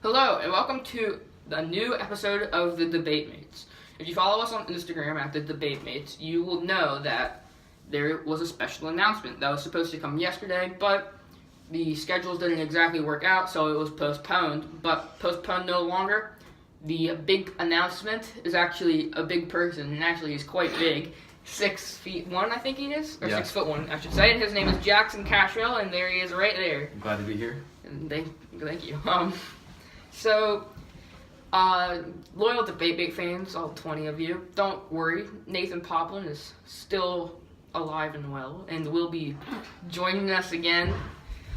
Hello, and welcome to the new episode of The Debate Mates. If you follow us on Instagram at The Debate Mates, you will know that there was a special announcement that was supposed to come yesterday, but the schedules didn't exactly work out, so it was postponed. But postponed no longer. The big announcement is actually a big person, and actually he's quite big. 6'1", I think he is, or 6'1", I should say. And his name is Jackson Cashwell, and there he is, right there. I'm glad to be here. And thank you. Loyal Debate Mate fans, all 20 of you, don't worry. Nathan Poplin is still alive and well, and will be joining us again,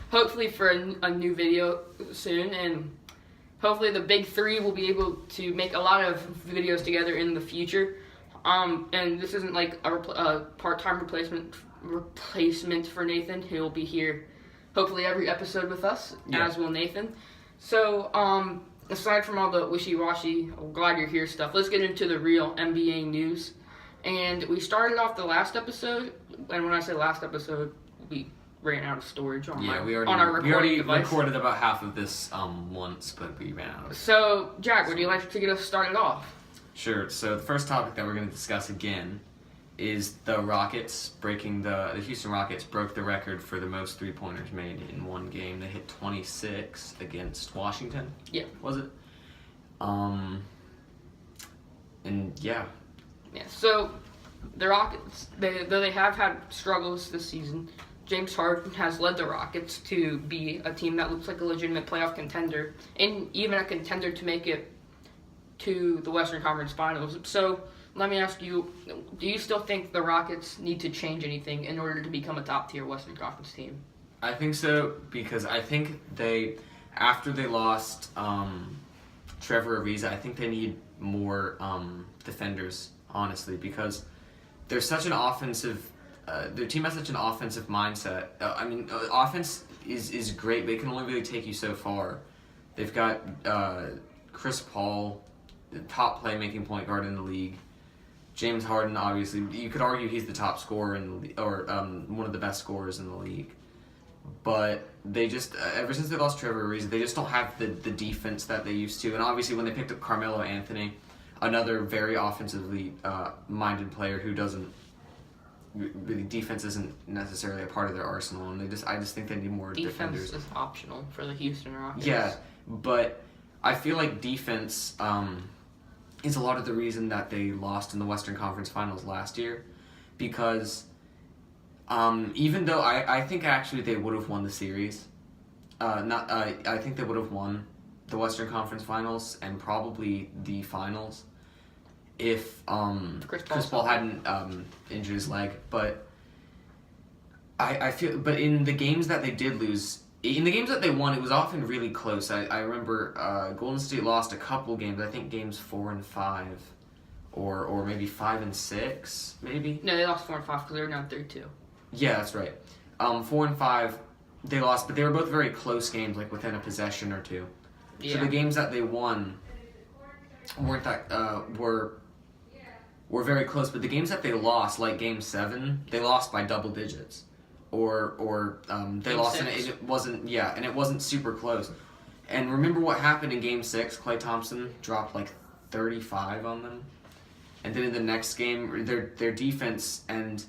hopefully for a new video soon. And hopefully the big three will be able to make a lot of videos together in the future. And this isn't like a part-time replacement for Nathan. He'll be here hopefully every episode with us, as will Nathan. So, aside from all the wishy-washy, I'm glad you're here stuff, let's get into the real NBA news. And we started off the last episode, and when I say last episode, we ran out of storage on our recording device. We recorded about half of this once, but we ran out. So, Jack, would you like to get us started off? Sure. So the first topic that we're going to discuss again is the Rockets the Houston Rockets broke the record for the most three-pointers made in one game. They hit 26 against Washington. Yeah. Was it? Yeah, so the Rockets, though they have had struggles this season, James Harden has led the Rockets to be a team that looks like a legitimate playoff contender, and even a contender to make it to the Western Conference Finals. So let me ask you, do you still think the Rockets need to change anything in order to become a top-tier Western Conference team? I think so, because I think after they lost Trevor Ariza, I think they need more defenders, honestly, because they're such an offensive. Their team has such an offensive mindset. Offense is great, but it can only really take you so far. They've got Chris Paul, the top playmaking point guard in the league. James Harden, obviously, you could argue he's the top scorer in the one of the best scorers in the league. But they just, ever since they lost Trevor Ariza, they just don't have the defense that they used to. And obviously, when they picked up Carmelo Anthony, another very offensively minded player who doesn't really, defense isn't necessarily a part of their arsenal. And I just think they need more defenders. Defense is optional for the Houston Rockets. Yeah, but I feel like defense is a lot of the reason that they lost in the Western Conference Finals last year, because even though I think actually they would have won the series, I think they would have won the Western Conference Finals and probably the finals if Chris Paul hadn't injured his leg. But I feel, but in the games that they did lose, in the games that they won, it was often really close. I remember Golden State lost a couple games. I think games 4 and 5, or maybe 5 and 6, maybe. No, they lost 4 and 5 because they were down 3-2. Yeah, that's right. 4 and 5, they lost, but they were both very close games, like within a possession or two. Yeah. So the games that they won weren't that were very close, but the games that they lost, like Game 7, they lost by double digits. Or they lost and it wasn't, and it wasn't super close. And remember what happened in Game 6? Klay Thompson dropped like 35 on them. And then in the next game, their defense and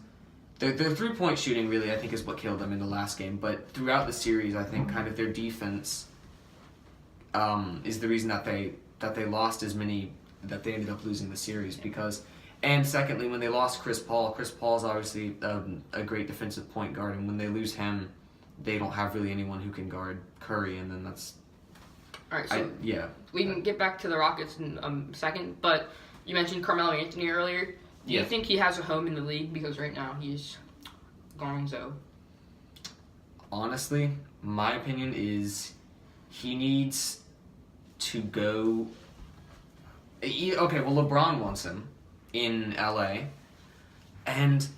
their three-point shooting really, I think, is what killed them in the last game. But throughout the series, I think kind of their defense is the reason that they lost as many, that they ended up losing the series, because. And secondly, when they lost Chris Paul is obviously a great defensive point guard, and when they lose him, they don't have really anyone who can guard Curry, and then that's... All right, so we can get back to the Rockets in a second, but you mentioned Carmelo Anthony earlier. Do you think he has a home in the league? Because right now he's gonzo. Honestly, my opinion is he needs to go... Okay, well, LeBron wants him in LA, and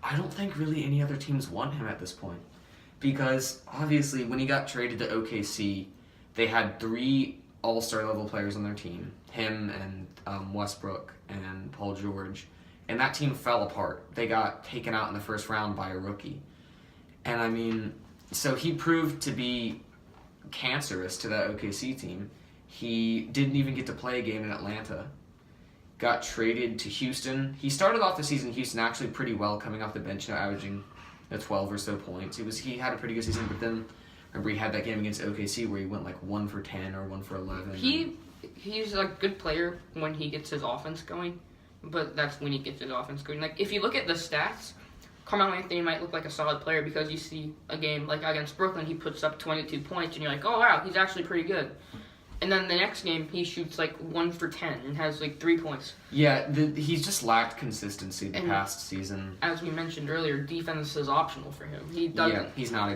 I don't think really any other teams want him at this point, because obviously when he got traded to OKC, they had 3 all-star level players on their team, him and Westbrook and Paul George, and that team fell apart. They got taken out in the first round by a rookie, and I mean, so he proved to be cancerous to that OKC team. He didn't even get to play a game in Atlanta. Got traded to Houston. He started off the season in Houston actually pretty well, coming off the bench, averaging 12 or so points. He had a pretty good season, but then remember he had that game against OKC where he went like 1 for 10 or 1 for 11. He's a good player when he gets his offense going, but that's when he gets his offense going. Like if you look at the stats, Carmelo Anthony might look like a solid player because you see a game like against Brooklyn, he puts up 22 points, and you're like, oh wow, he's actually pretty good. And then the next game, he shoots like 1 for 10 and has like 3 points. Yeah, he's just lacked consistency the past season. As we mentioned earlier, defense is optional for him. He doesn't. Yeah, he's not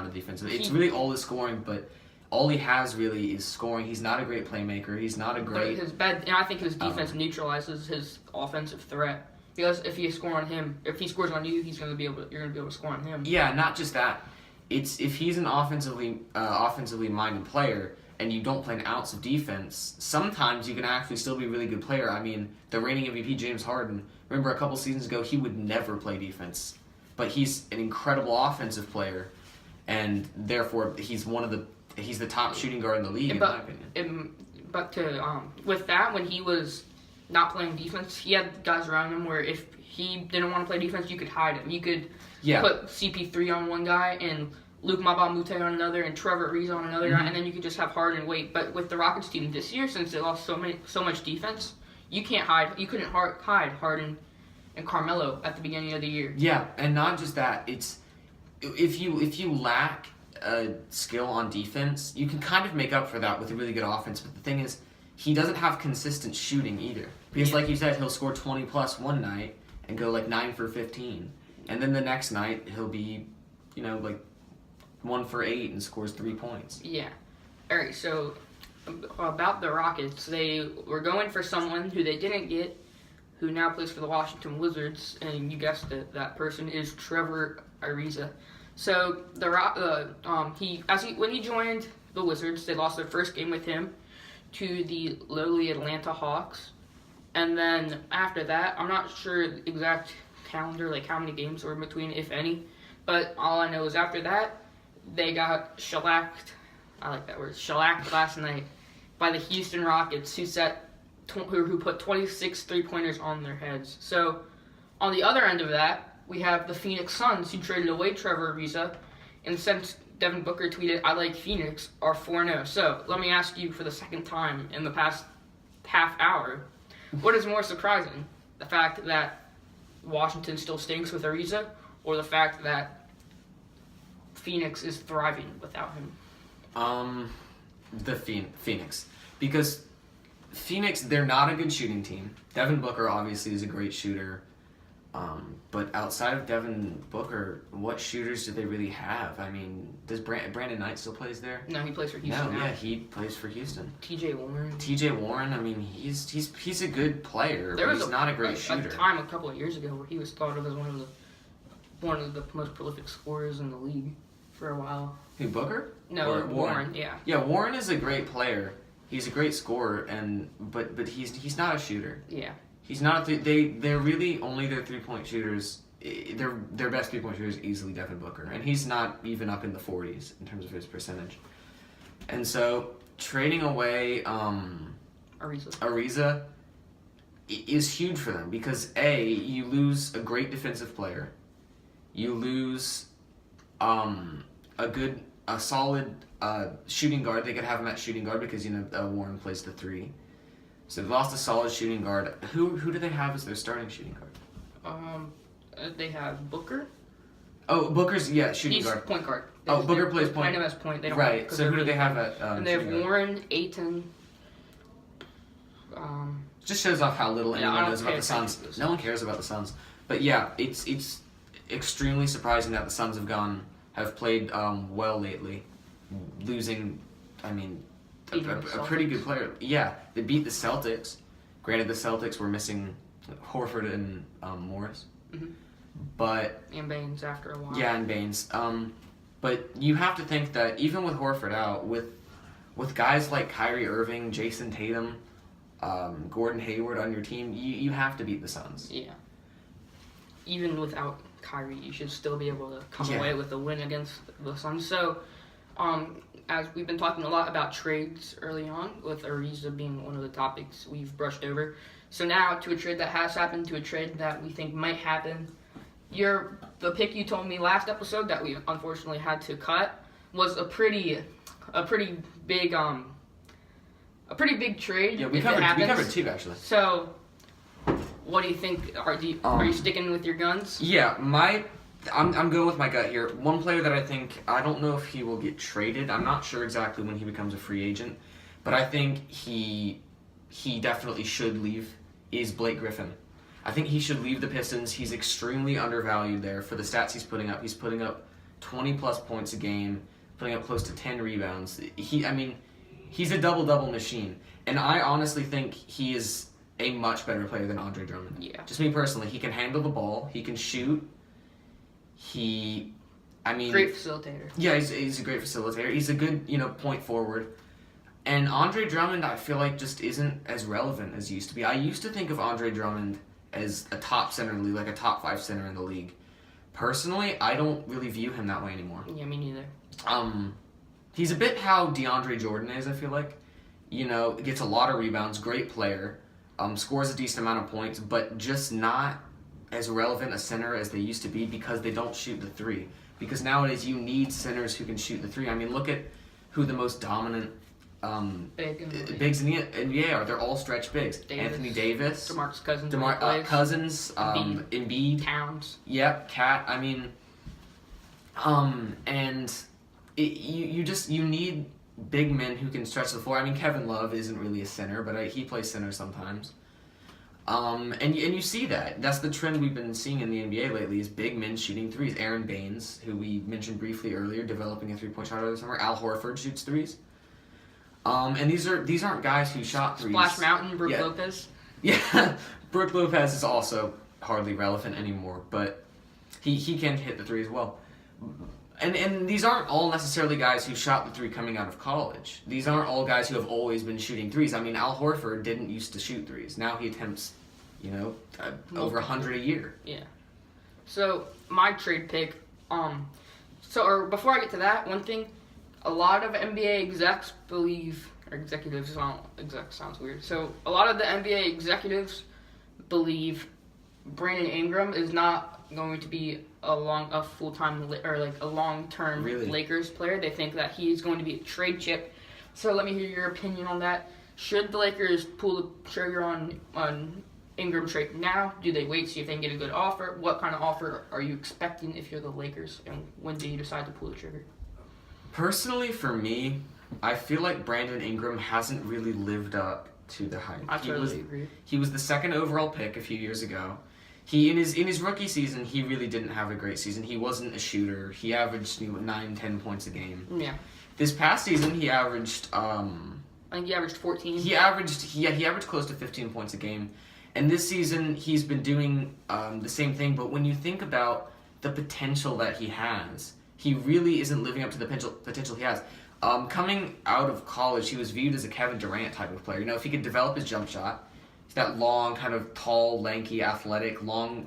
a defensive. It's really all his scoring, but all he has really is scoring. He's not a great playmaker. He's not a great. But I think his defense neutralizes his offensive threat. Because if you score on him, if he scores on you, you're gonna be able to score on him. Yeah, not just that. It's if he's an offensively minded player, and you don't play an ounce of defense, sometimes you can actually still be a really good player. I mean, the reigning MVP, James Harden, remember a couple seasons ago, he would never play defense. But he's an incredible offensive player, and therefore he's the top shooting guard in the league, in my opinion. With that, when he was not playing defense, he had guys around him where if he didn't want to play defense, you could hide him. You could put CP3 on one guy and Luke Mbamute on another, and Trevor Ariza on another guy, and then you could just have Harden wait. But with the Rockets team this year, since they lost so much defense, you can't hide. You couldn't hide Harden and Carmelo at the beginning of the year. Yeah, and not just that. It's if you lack skill on defense, you can kind of make up for that with a really good offense. But the thing is, he doesn't have consistent shooting either. Because like you said, he'll score 20 plus one night and go like 9 for 15, and then the next night he'll be, like 1 for 8 and scores 3 points. Yeah. All right. So about the Rockets, they were going for someone who they didn't get, who now plays for the Washington Wizards, and you guessed it, that person is Trevor Ariza. So when he joined the Wizards, they lost their first game with him to the lowly Atlanta Hawks, and then after that, I'm not sure the exact calendar, like how many games were in between, if any, but all I know is after that, they got shellacked. I like that word, shellacked last night by the Houston Rockets, who put 26 3-pointers on their heads. So on the other end of that, we have the Phoenix Suns, who traded away Trevor Ariza, and since Devin Booker tweeted, "I like Phoenix," are 4-0. So let me ask you for the second time in the past half hour, what is more surprising? The fact that Washington still stinks with Ariza, or the fact that Phoenix is thriving without him? The Phoenix. Because Phoenix, they're not a good shooting team. Devin Booker obviously is a great shooter. But outside of Devin Booker, what shooters do they really have? I mean, does Brandon Knight still plays there? No, he plays for Houston now. Yeah, he plays for Houston. TJ Warren, I mean, he's a good player, but he's not a great shooter. A time a couple of years ago where he was thought of as one of the most prolific scorers in the league for a while. Who, Booker? No, Warren. Yeah. Yeah, Warren is a great player. He's a great scorer, but he's not a shooter. Yeah. He's not. They're really only their 3-point shooters. Their best 3-point shooter is easily Devin Booker, and he's not even up in the 40s in terms of his percentage. And so trading away Ariza is huge for them because you lose a great defensive player, you lose a solid shooting guard. They could have him at shooting guard because Warren plays the 3. So they lost a solid shooting guard. Who do they have as their starting shooting guard? They have Booker. Oh, Booker's shooting guard. He's point guard. Booker plays point. I know as point. They don't right. So who do they have at? And they have Warren, Ayton. Just shows off how little anyone knows about the Suns. No one cares about the Suns. But yeah, it's extremely surprising that the Suns have played well lately, losing. I mean, a pretty good player. Yeah, they beat the Celtics. Granted, the Celtics were missing Horford and Morris. Mm-hmm. And Baines after a while. Yeah, and Baines. But you have to think that even with Horford out, with guys like Kyrie Irving, Jason Tatum, Gordon Hayward on your team, you have to beat the Suns. Yeah. Even without Kyrie, you should still be able to come away with a win against the Suns. So, As we've been talking a lot about trades early on, with Ariza being one of the topics we've brushed over. So now to a trade that has happened, to a trade that we think might happen. The pick you told me last episode that we unfortunately had to cut was a pretty big trade. Yeah, we covered two actually. So, what do you think? Are you sticking with your guns? Yeah, I'm going with my gut here. One player that I don't know if he will get traded. I'm not sure exactly when he becomes a free agent, but I think he definitely should leave, is Blake Griffin. I think he should leave the Pistons. He's extremely undervalued there for the stats he's putting up. He's putting up 20-plus points a game, putting up close to 10 rebounds. He's a double-double machine, and I honestly think he is a much better player than Andre Drummond. Yeah. Just me personally. He can handle the ball. He can shoot. Great facilitator. Yeah, he's a great facilitator. He's a good, point forward. And Andre Drummond, I feel like, just isn't as relevant as he used to be. I used to think of Andre Drummond as a top center in the league, like a top 5 center in the league. Personally, I don't really view him that way anymore. Yeah, me neither. He's a bit how DeAndre Jordan is, I feel like. Gets a lot of rebounds, great player, scores a decent amount of points, but just not as relevant a center as they used to be because they don't shoot the three. Because nowadays you need centers who can shoot the three. I mean, look at who the most dominant bigs in the NBA are. They're all stretch bigs. Anthony Davis, DeMarcus Cousins, Cousins, Embiid, Towns. Yep, Cat. I mean, and you need big men who can stretch the floor. I mean, Kevin Love isn't really a center, but he plays center sometimes. And you see that. That's the trend we've been seeing in the NBA lately is big men shooting threes. Aaron Baines, who we mentioned briefly earlier, developing a three-point shot over the summer. Al Horford shoots threes. And these aren't guys who shot threes. Splash Mountain, Brook Lopez. Yeah, Brook Lopez is also hardly relevant anymore, but he can hit the three as well. And these aren't all necessarily guys who shot the three coming out of college. These aren't all guys who have always been shooting threes. I mean, Al Horford didn't used to shoot threes. Now he attempts, over 100 a year. Yeah. So, my trade pick, before I get to that, one thing, a lot of NBA execs believe, or executives, exec sounds weird. So, a lot of the NBA executives believe Brandon Ingram is not going to be a full-time or a long-term Lakers player. They think that he's going to be a trade chip. So let me hear your opinion on that. Should the Lakers pull the trigger on Ingram trade now? Do they wait, see if they can get a good offer? What kind of offer are you expecting if you're the Lakers? And when do you decide to pull the trigger? Personally, for me, I feel like Brandon Ingram hasn't really lived up to the hype. I totally agree. He was the second overall pick a few years ago. In his rookie season, he really didn't have a great season. He wasn't a shooter. He averaged 9-10 points a game. Yeah. This past season, he averaged. I think he averaged 14. He averaged close to 15 points a game, and this season he's been doing the same thing. But when you think about the potential that he has, he really isn't living up to the potential he has. Coming out of college, he was viewed as a Kevin Durant type of player. If he could develop his jump shot. That long, kind of tall, lanky, athletic, long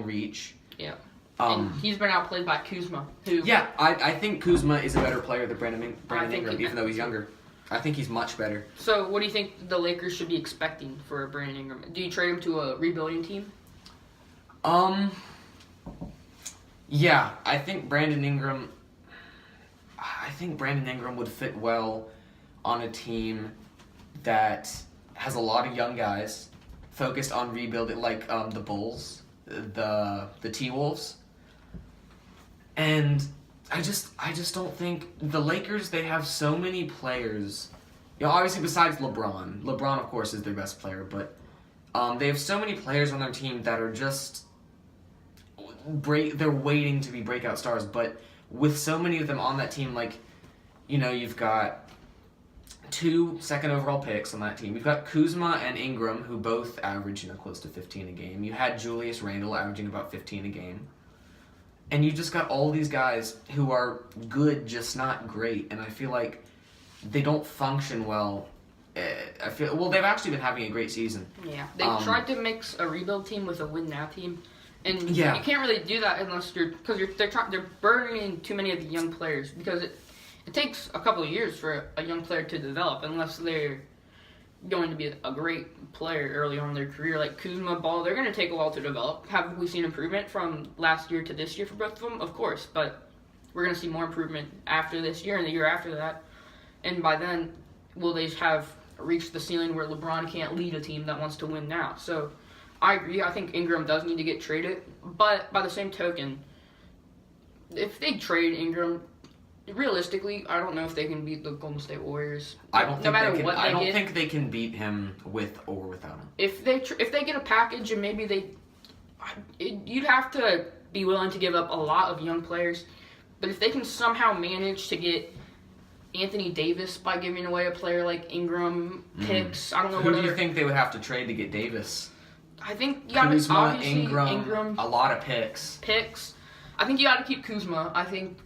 reach. Yeah. And he's been outplayed by Kuzma, who... Yeah, I think Kuzma is a better player than Brandon Ingram, even though he's younger. I think he's much better. So, what do you think the Lakers should be expecting for Brandon Ingram? Do you trade him to a rebuilding team? Yeah, I think Brandon Ingram would fit well on a team that has a lot of young guys focused on rebuilding, like the Bulls, the T-Wolves. And I just don't think the Lakers, they have so many players. Obviously besides LeBron. LeBron, of course, is their best player, but they have so many players on their team that are just they're waiting to be breakout stars. But with so many of them on that team, you've got 2 second overall picks on that team. You've got Kuzma and Ingram, who both average, close to 15 a game. You had Julius Randle averaging about 15 a game. And you just got all these guys who are good, just not great. And I feel like they don't function well. They've actually been having a great season. Yeah, they tried to mix a rebuild team with a win-now team. And you can't really do that unless they're burning too many of the young players, because it takes a couple of years for a young player to develop unless they're going to be a great player early on in their career. Like Kuzma, Ball, they're going to take a while to develop. Have we seen improvement from last year to this year for both of them? Of course, but we're going to see more improvement after this year and the year after that. And by then, will they have reached the ceiling where LeBron can't lead a team that wants to win now? So I agree. I think Ingram does need to get traded. But by the same token, if they trade Ingram, realistically, I don't know if they can beat the Golden State Warriors. I don't no matter think they can, what I they don't get. think they can beat him with or without him. If they get a package and maybe you'd have to be willing to give up a lot of young players. But if they can somehow manage to get Anthony Davis by giving away a player like Ingram, picks, I don't know Who what do you think they would have to trade to get Davis? I think you got Kuzma, obviously Ingram, a lot of picks. I think you got to keep Kuzma. I think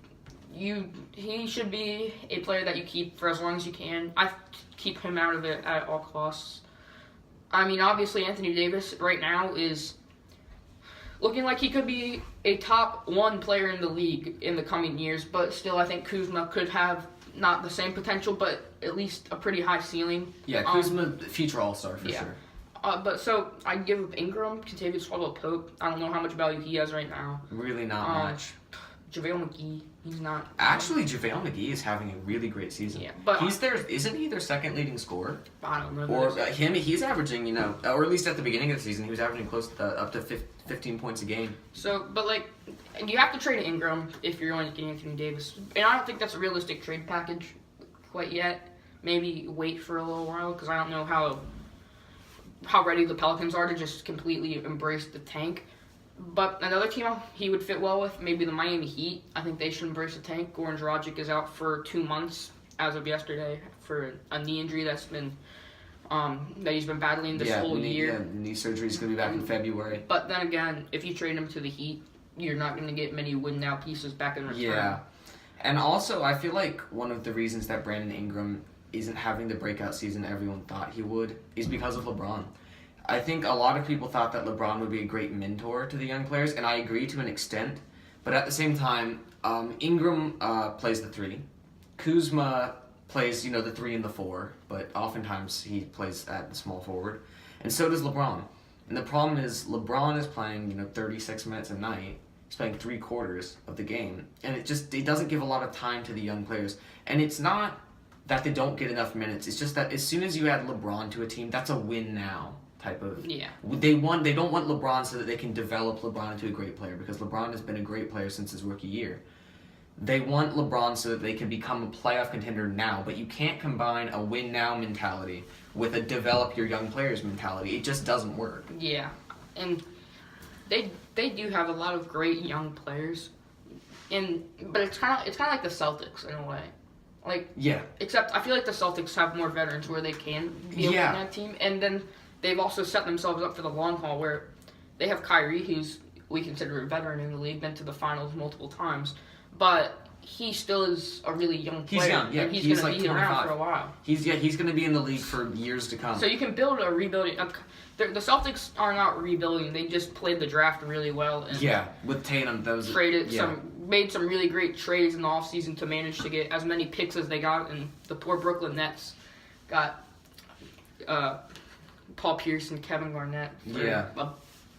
he should be a player that you keep for as long as you can. I keep him out of it at all costs. I mean, obviously Anthony Davis right now is looking like he could be a top 1 player in the league in the coming years, but still I think Kuzma could have not the same potential, but at least a pretty high ceiling. Yeah, Kuzma, future All-Star for sure. But so I'd give up Ingram, Kentavious Caldwell-Pope. I don't know how much value he has right now. Really not much. JaVale McGee, he's not. Actually, JaVale McGee is having a really great season. Yeah, but isn't he their second leading scorer? I don't know. Or he's averaging, or at least at the beginning of the season, he was averaging close to up to 15 points a game. So, but you have to trade Ingram if you're going to get Anthony Davis, and I don't think that's a realistic trade package quite yet. Maybe wait for a little while because I don't know how ready the Pelicans are to just completely embrace the tank. But another team he would fit well with, maybe the Miami Heat. I think they should embrace the tank. Goran Dragic is out for 2 months as of yesterday for a knee injury that he's been battling this whole year. Yeah, knee surgery is going to be back in February. But then again, if you trade him to the Heat, you're not going to get many win-now pieces back in return. Yeah. And also, I feel like one of the reasons that Brandon Ingram isn't having the breakout season everyone thought he would is because of LeBron. I think a lot of people thought that LeBron would be a great mentor to the young players, and I agree to an extent. But at the same time, Ingram plays the 3. Kuzma plays, the 3 and the 4, but oftentimes he plays at the small forward. And so does LeBron. And the problem is LeBron is playing, 36 minutes a night. He's playing 3/4 of the game. And it doesn't give a lot of time to the young players. And it's not that they don't get enough minutes. It's just that as soon as you add LeBron to a team, that's a win now type of. Yeah. They don't want LeBron so that they can develop LeBron into a great player because LeBron has been a great player since his rookie year. They want LeBron so that they can become a playoff contender now, but you can't combine a win now mentality with a develop your young players mentality. It just doesn't work. Yeah. And they do have a lot of great young players. But it's kind of like the Celtics in a way. Except I feel like the Celtics have more veterans where they can be able to win that team, and then they've also set themselves up for the long haul where they have Kyrie, who's we consider a veteran in the league, been to the finals multiple times, but he still is a really young player. He's young, yeah. And he's going like to be 25. around for a while. He's going to be in the league for years to come. So you can build a rebuilding. The Celtics are not rebuilding; they just played the draft really well. And with Tatum, made some really great trades in the offseason to manage to get as many picks as they got, and the poor Brooklyn Nets got Paul Pierce and Kevin Garnett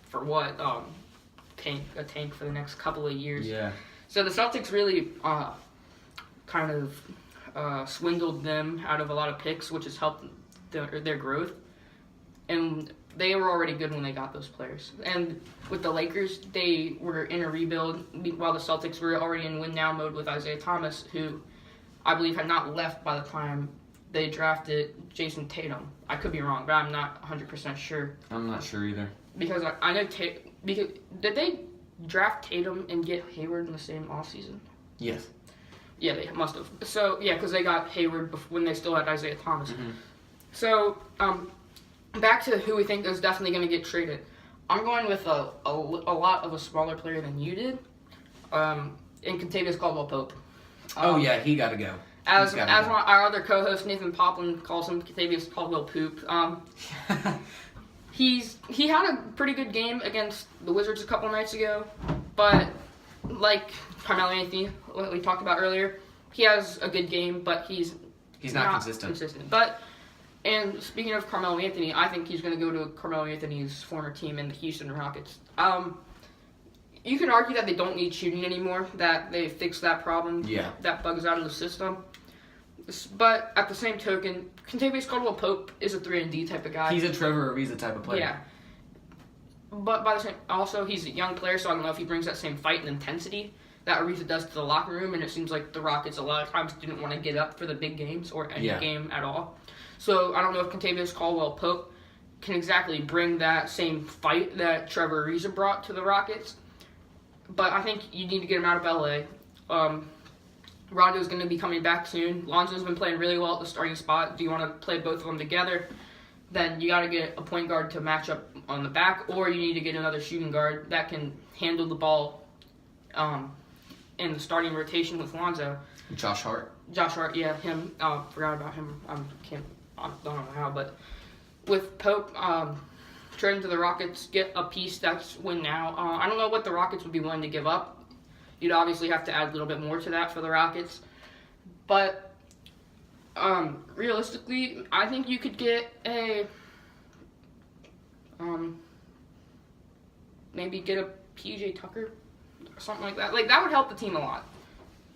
for what? A tank for the next couple of years. Yeah. So the Celtics really kind of swindled them out of a lot of picks, which has helped their growth. And they were already good when they got those players. And with the Lakers, they were in a rebuild, while the Celtics were already in win-now mode with Isaiah Thomas, who I believe had not left by the time they drafted Jason Tatum. I could be wrong, but I'm not 100% sure. I'm not sure either. Because I know did they draft Tatum and get Hayward in the same offseason? Yes. Yeah, they must have. So, because they got Hayward when they still had Isaiah Thomas. Mm-hmm. So, back to who we think is definitely going to get traded. I'm going with a lot of a smaller player than you did, in Kentavious Caldwell-Pope. He got to go. As our other co-host Nathan Poplin calls him, Kentavious Caldwell-Poop. He had a pretty good game against the Wizards a couple nights ago, but like Carmelo Anthony, what we talked about earlier, he has a good game, but he's not consistent. But, and speaking of Carmelo Anthony, I think he's going to go to Carmelo Anthony's former team in the Houston Rockets. You can argue that they don't need shooting anymore, that they fixed that problem. Yeah. That bugs out of the system. But at the same token, Kentavious Caldwell-Pope is a 3-and-D type of guy. He's a Trevor Ariza type of player. Yeah. But by the same, also he's a young player, so I don't know if he brings that same fight and intensity that Ariza does to the locker room. And it seems like the Rockets a lot of times didn't want to get up for the big games or any game at all. So I don't know if Kentavious Caldwell-Pope can exactly bring that same fight that Trevor Ariza brought to the Rockets. But I think you need to get him out of LA. Rondo's going to be coming back soon. Lonzo's been playing really well at the starting spot. Do you want to play both of them together? Then you got to get a point guard to match up on the back, or you need to get another shooting guard that can handle the ball in the starting rotation with Lonzo. Josh Hart, yeah, him. Forgot about him. I don't know how, but with Pope, trading to the Rockets, get a piece that's win now. I don't know what the Rockets would be willing to give up. You'd obviously have to add a little bit more to that for the Rockets. But realistically, I think you could get a maybe get a PJ Tucker or something like that. Like, that would help the team a lot.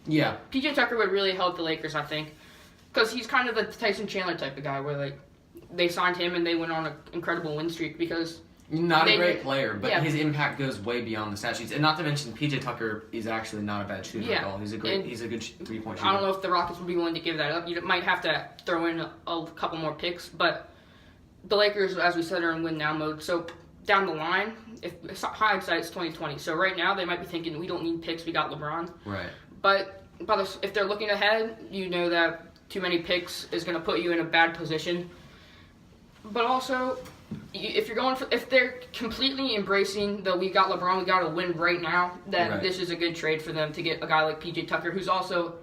Yeah. PJ Tucker would really help the Lakers, I think, because he's kind of the Tyson Chandler type of guy where, like, they signed him and they went on an incredible win streak because... Not a great player, but his impact goes way beyond the stat sheets. And not to mention, PJ Tucker is actually not a bad shooter at all. He's a good 3-point shooter. I don't know if the Rockets would be willing to give that up. You might have to throw in a couple more picks, but the Lakers, as we said, are in win now mode. So down the line, if hindsight, it's 2020. So right now, they might be thinking, we don't need picks, we got LeBron. Right. But if they're looking ahead, you know that too many picks is going to put you in a bad position. But also, if they're completely embracing that we got LeBron, we got to win right now, then this is a good trade for them to get a guy like PJ Tucker, who's also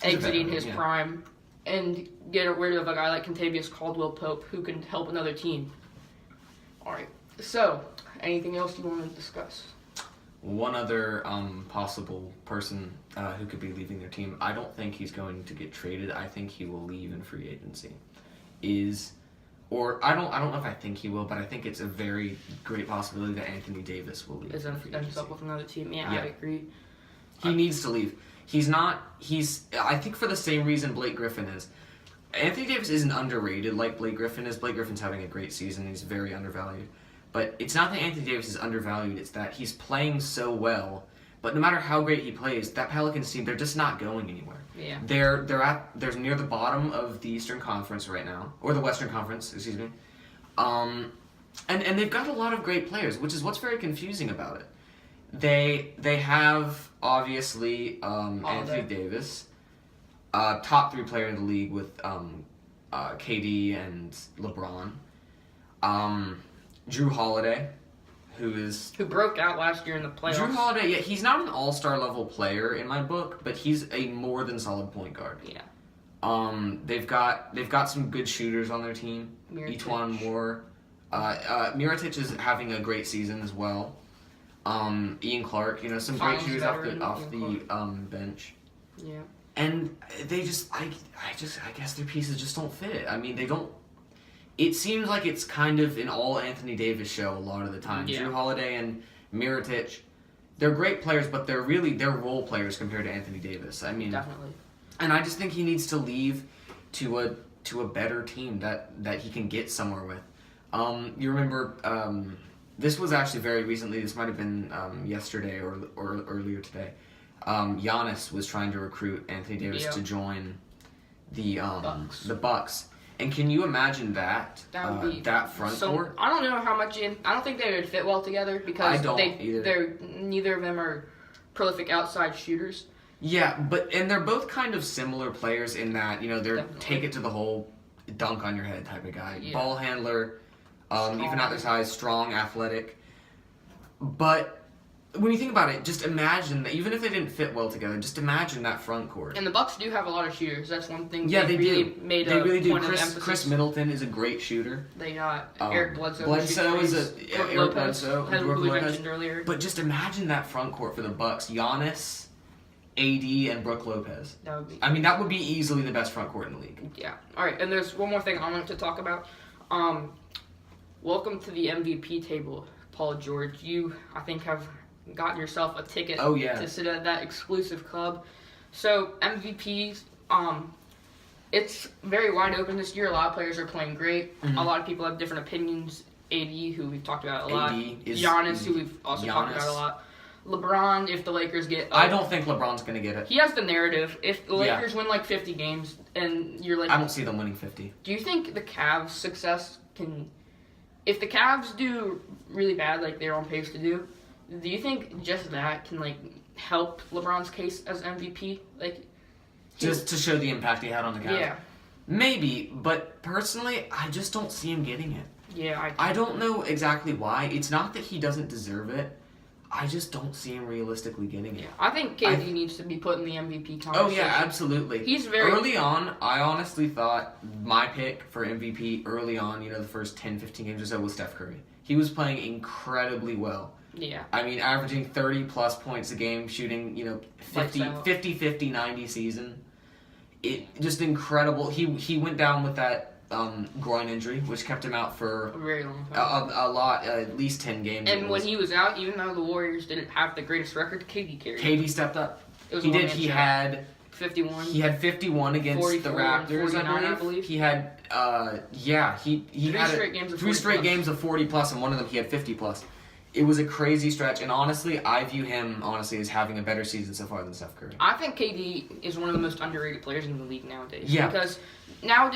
exiting his prime, and get rid of a guy like Kentavious Caldwell-Pope, who can help another team. All right. So, anything else you want to discuss? One other possible person who could be leaving their team, I don't think he's going to get traded. I think he will leave in free agency. I don't know if I think he will, but I think it's a very great possibility that Anthony Davis will leave. Ends up with another team. Yeah, I agree. He needs to leave. I think for the same reason Blake Griffin is. Anthony Davis isn't underrated like Blake Griffin is. Blake Griffin's having a great season. He's very undervalued. But it's not that Anthony Davis is undervalued. It's that he's playing so well. But no matter how great he plays, that Pelicans team, they're just not going anywhere. Yeah. They're near the bottom of the Eastern Conference right now, or the Western Conference, excuse me. And they've got a lot of great players, which is what's very confusing about it. They have obviously Anthony Davis, top 3 player in the league with KD and LeBron. Drew Holiday, who broke out last year in the playoffs. Drew Holiday, he's not an all-star level player in my book, but he's a more than solid point guard. Yeah. They've got some good shooters on their team. Etuan Moore. Mirotic is having a great season as well. Ian Clark, some great shooters off the bench. Yeah. And they just, I guess their pieces just don't fit. I mean, they don't. It seems like it's kind of an all Anthony Davis show a lot of the time. Yeah. Drew Holiday and Mirotic, they're great players, but they're role players compared to Anthony Davis. I mean, definitely. And I just think he needs to leave to a better team that he can get somewhere with. You remember, this was actually very recently. This might have been yesterday or earlier today. Giannis was trying to recruit Anthony Davis to join the Bucks. And can you imagine that front court? I don't know how much. I don't think they would fit well together because neither of them are prolific outside shooters. Yeah, and they're both kind of similar players in that they're Definitely. take it to the hole, dunk on your head type of guy, ball handler, Strong. even at their size, strong, athletic. But when you think about it, just imagine that even if they didn't fit well together, just imagine that front court. And the Bucks do have a lot of shooters. That's one thing. Yeah, they really do. Made they a really do. point of emphasis. Chris Middleton is a great shooter. They got Eric Bledsoe. Bledsoe is Eric Bledsoe, who we mentioned earlier. But just imagine that front court for the Bucks: Giannis, AD and Brook Lopez. That would be. I mean, that would be easily the best front court in the league. Yeah. All right, and there's one more thing I wanted to talk about. Welcome to the MVP table, Paul George. You, I think, have gotten yourself a ticket to sit at that exclusive club. So MVPs, it's very wide open this year. A lot of players are playing great. Mm-hmm. A lot of people have different opinions. AD, who we've talked about a lot. Giannis, who we've also talked about a lot. LeBron, if the Lakers get... I don't think LeBron's going to get it. He has the narrative. If the Lakers win like 50 games and you're like... I don't see them winning 50. Do you think the Cavs' success can... If the Cavs do really bad like they're on pace to do you think just that can like help LeBron's case as MVP? Like, just to show the impact he had on the Cavs? Yeah. Maybe, but personally, I just don't see him getting it. Yeah, I don't know exactly why. It's not that he doesn't deserve it. I just don't see him realistically getting it. Yeah, I think KD needs to be put in the MVP conversation. Oh, yeah, absolutely. He's very... Early on, I honestly thought my pick for MVP early on, the first 10, 15 games or so was Steph Curry. He was playing incredibly well. Yeah. I mean, averaging 30-plus points a game, shooting, 50, 90 season. It just incredible. He went down with that groin injury, which kept him out for a very long time. A lot, at least 10 games. And when he was out, even though the Warriors didn't have the greatest record, KD carried. KD stepped up. He did. He had 51. He had 51 against the Raptors, I believe. He had, he had three straight games of 40 plus, and one of them he had 50 plus. It was a crazy stretch, and honestly, I view him as having a better season so far than Steph Curry. I think KD is one of the most underrated players in the league nowadays. Yeah. Because now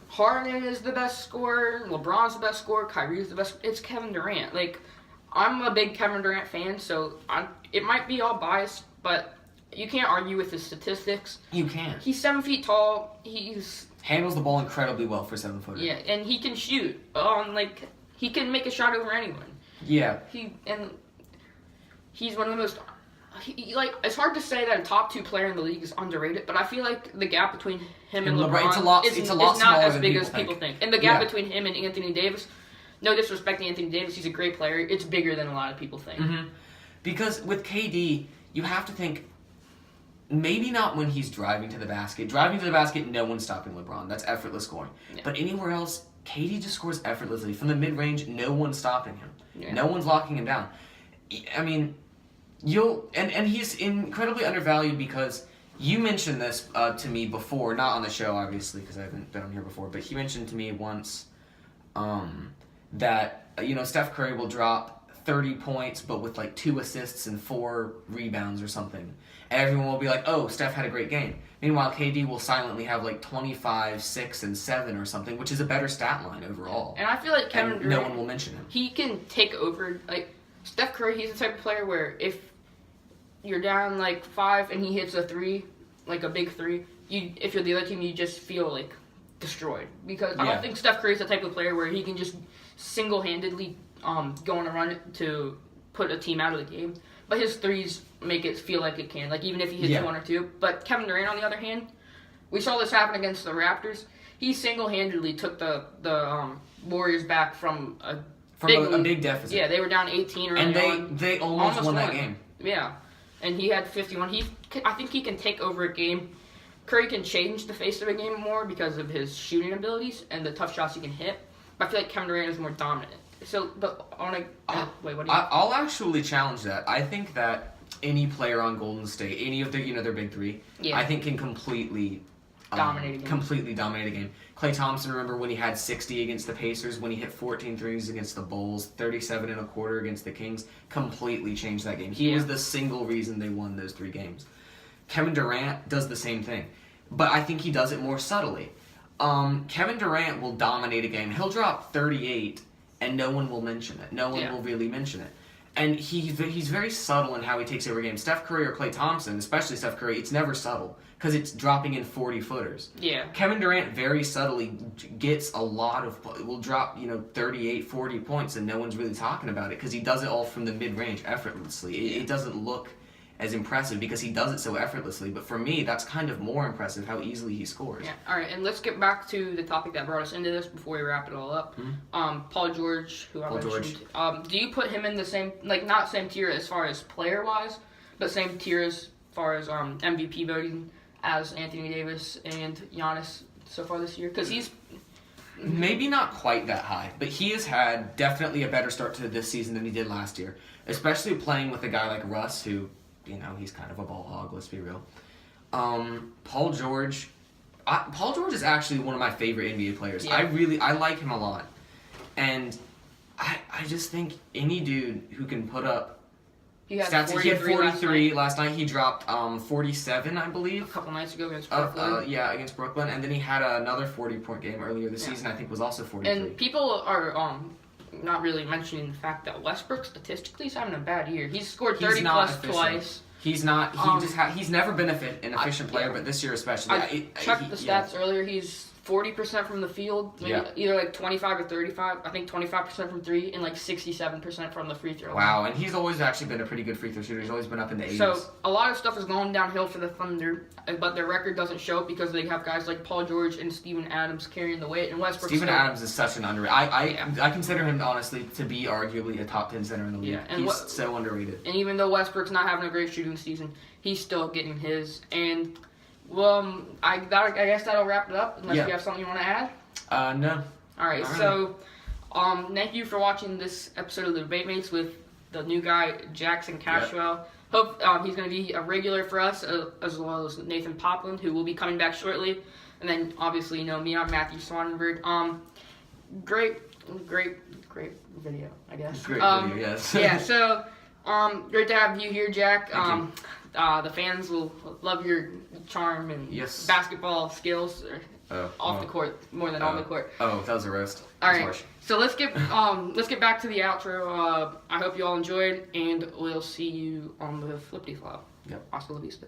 Harden is the best scorer, LeBron's the best scorer, Kyrie's the best. It's Kevin Durant. I'm a big Kevin Durant fan, so it might be all biased, but you can't argue with his statistics. You can't. He's 7 feet tall. Handles the ball incredibly well for 7-footer. Yeah, and he can shoot. He can make a shot over anyone. Yeah. He's one of the most... it's hard to say that a top 2 player in the league is underrated, but I feel like the gap between him and LeBron is not as big as people think. And the gap between him and Anthony Davis, no disrespect to Anthony Davis, he's a great player. It's bigger than a lot of people think. Mm-hmm. Because with KD, you have to think, maybe not when he's driving to the basket. Driving to the basket, no one's stopping LeBron. That's effortless scoring. Yeah. But anywhere else, KD just scores effortlessly. From the mid-range, no one's stopping him. Yeah. No one's locking him down. I mean... And he's incredibly undervalued because you mentioned this to me before, not on the show obviously because I haven't been on here before, but he mentioned to me once that Steph Curry will drop 30 points but with 2 assists and 4 rebounds or something. And everyone will be like, "Oh, Steph had a great game." Meanwhile, KD will silently have 25, 6, and 7 or something, which is a better stat line overall. And I feel like Kevin Durant, no one will mention him. He can take over Steph Curry, he's the type of player where if you're down 5 and he hits a 3, a big 3, if you're the other team, you just feel destroyed. Because I don't think Steph Curry's the type of player where he can just single-handedly go on a run to put a team out of the game. But his threes make it feel like it can, even if he hits 1 or 2. But Kevin Durant, on the other hand, we saw this happen against the Raptors. He single-handedly took the Warriors back from a big deficit. Yeah, they were down 18 early on. And they almost won that game. Yeah. And he had 51. I think he can take over a game. Curry can change the face of a game more because of his shooting abilities and the tough shots he can hit. But I feel like Kevin Durant is more dominant. So, but wait, what do you... I'll actually challenge that. I think that any player on Golden State, any of their big 3, I think can completely dominate a game. Klay Thompson, remember when he had 60 against the Pacers, when he hit 14 threes against the Bulls, 37 and a quarter against the Kings, completely changed that game. He was the single reason they won those 3 games. Kevin Durant does the same thing, but I think he does it more subtly. Kevin Durant will dominate a game. He'll drop 38, and no one will mention it. No one will really mention it. And he's very subtle in how he takes over games. Steph Curry or Klay Thompson, especially Steph Curry, it's never subtle because it's dropping in 40-footers. Yeah. Kevin Durant very subtly gets will drop 38, 40 points, and no one's really talking about it because he does it all from the mid-range effortlessly. It doesn't look as impressive because he does it so effortlessly. But for me, that's kind of more impressive how easily he scores. Yeah. All right, and let's get back to the topic that brought us into this before we wrap it all up. Mm-hmm. Paul George, who I mentioned. Do you put him in the same, not same tier as far as player-wise, but same tier as far as MVP voting as Anthony Davis and Giannis so far this year? Because he's maybe not quite that high, but he has had definitely a better start to this season than he did last year, especially playing with a guy like Russ, who, he's kind of a ball hog, let's be real. Paul George is actually one of my favorite NBA players. Yeah. I like him a lot. And I just think any dude who can put up he had stats. He had 43 last night. He dropped 47, I believe. a couple nights ago against Brooklyn. Against Brooklyn. And then he had another 40-point game earlier this season, I think was also 43. And people are not really mentioning the fact that Westbrook statistically is having a bad year. He's scored 30 plus efficient. Twice. He's not. He's never been an efficient player, but this year especially. I checked the stats earlier. He's 40% from the field, either like 25 or 35. I think 25% from three and like 67% from the free throw line. Wow, and he's always actually been a pretty good free throw shooter. He's always been up in the 80s. So a lot of stuff is going downhill for the Thunder, but their record doesn't show it because they have guys like Paul George and Steven Adams carrying the weight. And Westbrook. Steven Adams is such an underrated. I consider him honestly to be arguably a top 10 center in the league. Yeah, and he's so underrated. And even though Westbrook's not having a great shooting season, he's still getting his. And well, I guess that'll wrap it up. Unless you have something you want to add. No. All right. So, thank you for watching this episode of the Debate Mates with the new guy Jackson Cashwell. Hope he's going to be a regular for us, as well as Nathan Popland, who will be coming back shortly. And then obviously, me, I'm Matthew Swanenburg. Great video, I guess. Great video, yes. Yeah. So, great to have you here, Jack. The fans will love your charm and basketball skills off the court more than on the court. Oh, that was a roast. All right, so let's get back to the outro. I hope you all enjoyed, and we'll see you on the flippity flop. Yep. Hasta la vista.